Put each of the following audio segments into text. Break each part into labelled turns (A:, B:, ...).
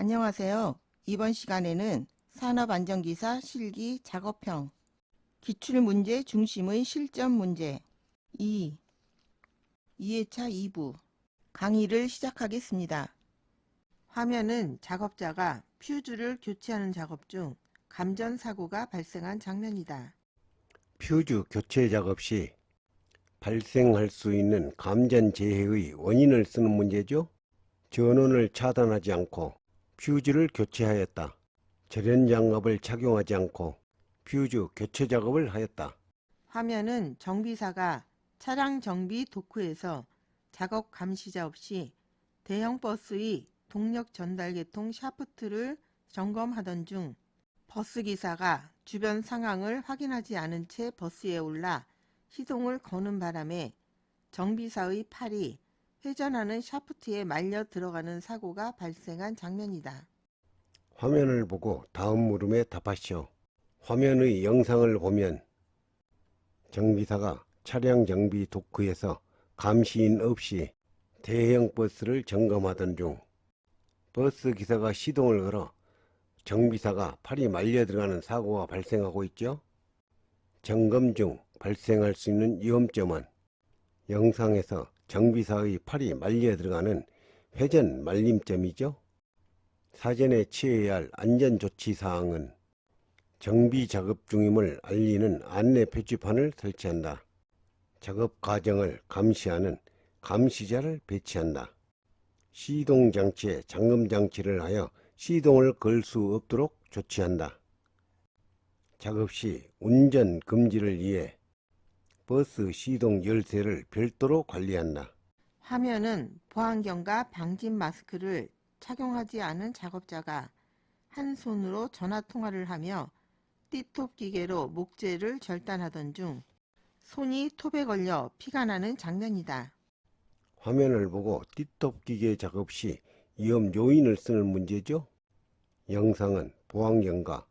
A: 안녕하세요. 이번 시간에는 산업안전기사 실기 작업형 기출문제 중심의 실전 문제 2회차 2부 강의를 시작하겠습니다. 화면은 작업자가 퓨즈를 교체하는 작업 중 감전사고가 발생한 장면이다.
B: 퓨즈 교체 작업 시 발생할 수 있는 감전재해의 원인을 쓰는 문제죠. 전원을 차단하지 않고 퓨즈를 교체하였다. 절연장갑을 착용하지 않고 퓨즈 교체 작업을 하였다.
A: 화면은 정비사가 차량 정비 도크에서 작업 감시자 없이 대형 버스의 동력 전달계통 샤프트를 점검하던 중 버스기사가 주변 상황을 확인하지 않은 채 버스에 올라 시동을 거는 바람에 정비사의 팔이 회전하는 샤프트에 말려 들어가는 사고가 발생한 장면이다.
B: 화면을 보고 다음 물음에 답하시오. 화면의 영상을 보면 정비사가 차량 정비 도크에서 감시인 없이 대형 버스를 점검하던 중 버스 기사가 시동을 걸어 정비사가 팔이 말려 들어가는 사고가 발생하고 있죠. 점검 중 발생할 수 있는 위험점은 영상에서 정비사의 팔이 말려 들어가는 회전 말림점이죠. 사전에 취해야 할 안전조치사항은 정비 작업 중임을 알리는 안내 표지판을 설치한다. 작업 과정을 감시하는 감시자를 배치한다. 시동장치에 잠금장치를 하여 시동을 걸 수 없도록 조치한다. 작업 시 운전 금지를 위해 버스 시동 열쇠를 별도로 관리한다.
A: 화면은 보안경과 방진 마스크를 착용하지 않은 작업자가 한 손으로 전화통화를 하며 띠톱 기계로 목재를 절단하던 중 손이 톱에 걸려 피가 나는 장면이다.
B: 화면을 보고 띠톱 기계 작업 시 위험 요인을 쓰는 문제죠. 영상은 보안경과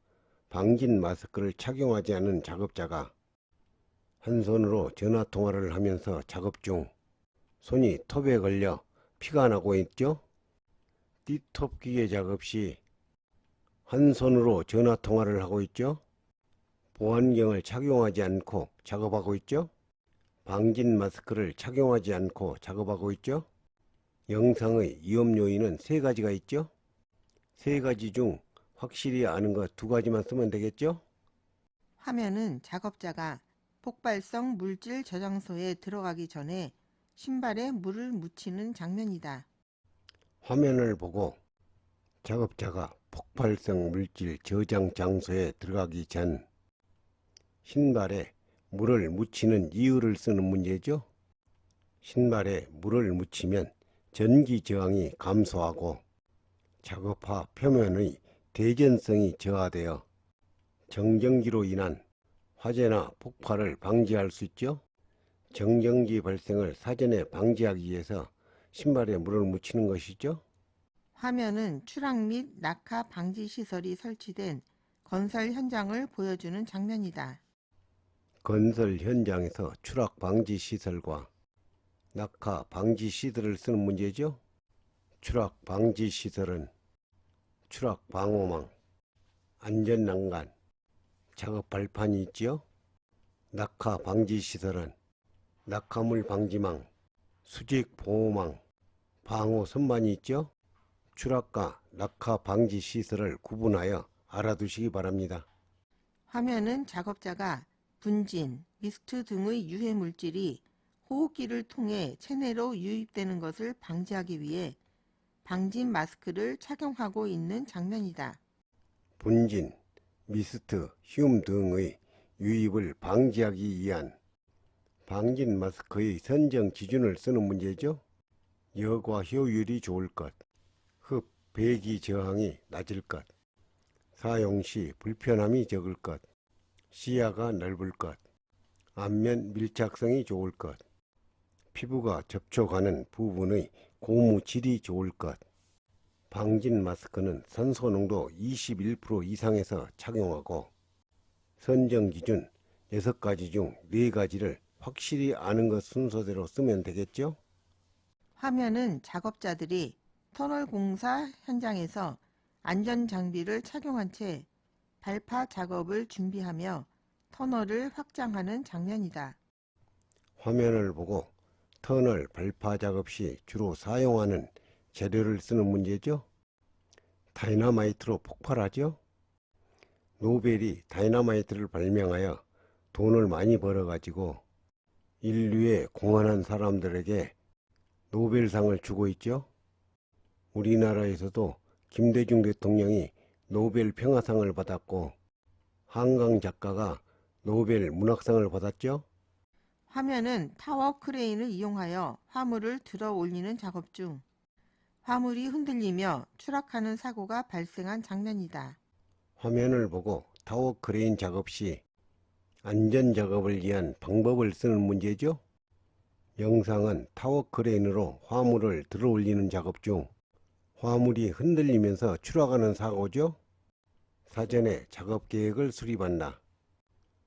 B: 방진 마스크를 착용하지 않은 작업자가 한 손으로 전화통화를 하면서 작업 중 손이 톱에 걸려 피가 나고 있죠. 띠톱 기계 작업 시 한 손으로 전화통화를 하고 있죠. 보안경을 착용하지 않고 작업하고 있죠. 방진 마스크를 착용하지 않고 작업하고 있죠. 영상의 위험 요인은 세 가지가 있죠. 세 가지 중 확실히 아는 것 두 가지만 쓰면 되겠죠.
A: 화면은 작업자가 폭발성 물질 저장소에 들어가기 전에 신발에 물을 묻히는 장면이다.
B: 화면을 보고 작업자가 폭발성 물질 저장 장소에 들어가기 전 신발에 물을 묻히는 이유를 쓰는 문제죠. 신발에 물을 묻히면 전기 저항이 감소하고 작업화 표면의 대전성이 저하되어 정전기로 인한 화재나 폭발을 방지할 수 있죠. 정전기 발생을 사전에 방지하기 위해서 신발에 물을 묻히는 것이죠.
A: 화면은 추락 및 낙하 방지 시설이 설치된 건설 현장을 보여주는 장면이다.
B: 건설 현장에서 추락 방지 시설과 낙하 방지 시설을 쓰는 문제죠. 추락 방지 시설은 추락 방호망, 안전난간, 작업 발판이 있지요. 낙하 방지 시설은 낙하물 방지망, 수직 보호망, 방호 선반이 있죠. 추락과 낙하 방지 시설을 구분하여 알아두시기 바랍니다.
A: 화면은 작업자가 분진, 미스트 등의 유해 물질이 호흡기를 통해 체내로 유입되는 것을 방지하기 위해 방진 마스크를 착용하고 있는 장면이다.
B: 분진, 미스트, 흉 등의 유입을 방지하기 위한 방진 마스크의 선정 기준을 쓰는 문제죠. 여과 효율이 좋을 것, 흡, 배기 저항이 낮을 것, 사용 시 불편함이 적을 것, 시야가 넓을 것, 안면 밀착성이 좋을 것, 피부가 접촉하는 부분의 고무질이 좋을 것. 방진 마스크는 산소 농도 21% 이상에서 착용하고 선정 기준 6가지 중 4가지를 확실히 아는 것 순서대로 쓰면 되겠죠?
A: 화면은 작업자들이 터널 공사 현장에서 안전장비를 착용한 채 발파 작업을 준비하며 터널을 확장하는 장면이다.
B: 화면을 보고 터널 발파 작업 시 주로 사용하는 재료를 쓰는 문제죠. 다이너마이트로 폭발하죠. 노벨이 다이너마이트를 발명하여 돈을 많이 벌어가지고 인류에 공헌한 사람들에게 노벨상을 주고 있죠. 우리나라에서도 김대중 대통령이 노벨 평화상을 받았고 한강 작가가 노벨 문학상을 받았죠.
A: 화면은 타워 크레인을 이용하여 화물을 들어 올리는 작업 중 화물이 흔들리며 추락하는 사고가 발생한 장면이다.
B: 화면을 보고 타워 크레인 작업 시 안전 작업을 위한 방법을 쓰는 문제죠. 영상은 타워 크레인으로 화물을 들어 올리는 작업 중 화물이 흔들리면서 추락하는 사고죠. 사전에 작업 계획을 수립한다.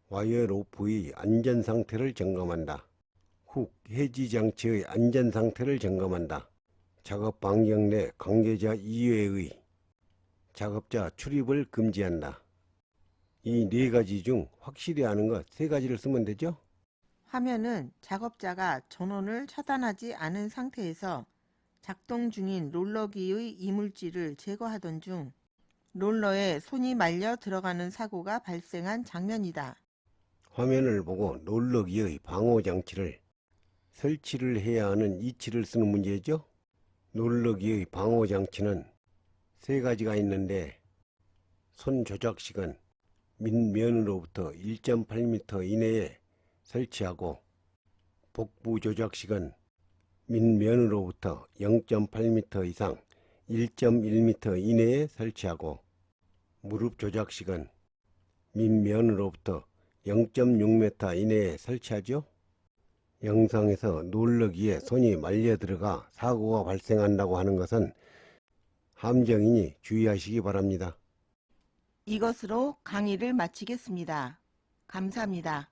B: 와이어 로프의 안전 상태를 점검한다. 훅 해지 장치의 안전 상태를 점검한다. 작업 반경 내 관계자 이외의 작업자 출입을 금지한다. 이 네 가지 중 확실히 아는 것 세 가지를 쓰면 되죠.
A: 화면은 작업자가 전원을 차단하지 않은 상태에서 작동 중인 롤러기의 이물질을 제거하던 중 롤러에 손이 말려 들어가는 사고가 발생한 장면이다.
B: 화면을 보고 롤러기의 방호 장치를 설치를 해야 하는 이치를 쓰는 문제죠. 롤러기의 방호 장치는 세 가지가 있는데 손 조작식은 밑면으로부터 1.8m 이내에 설치하고 복부 조작식은 밑면으로부터 0.8m 이상 1.1m 이내에 설치하고 무릎 조작식은 밑면으로부터 0.6m 이내에 설치하죠. 영상에서 롤러기에 손이 말려 들어가 사고가 발생한다고 하는 것은 함정이니 주의하시기 바랍니다.
A: 이것으로 강의를 마치겠습니다. 감사합니다.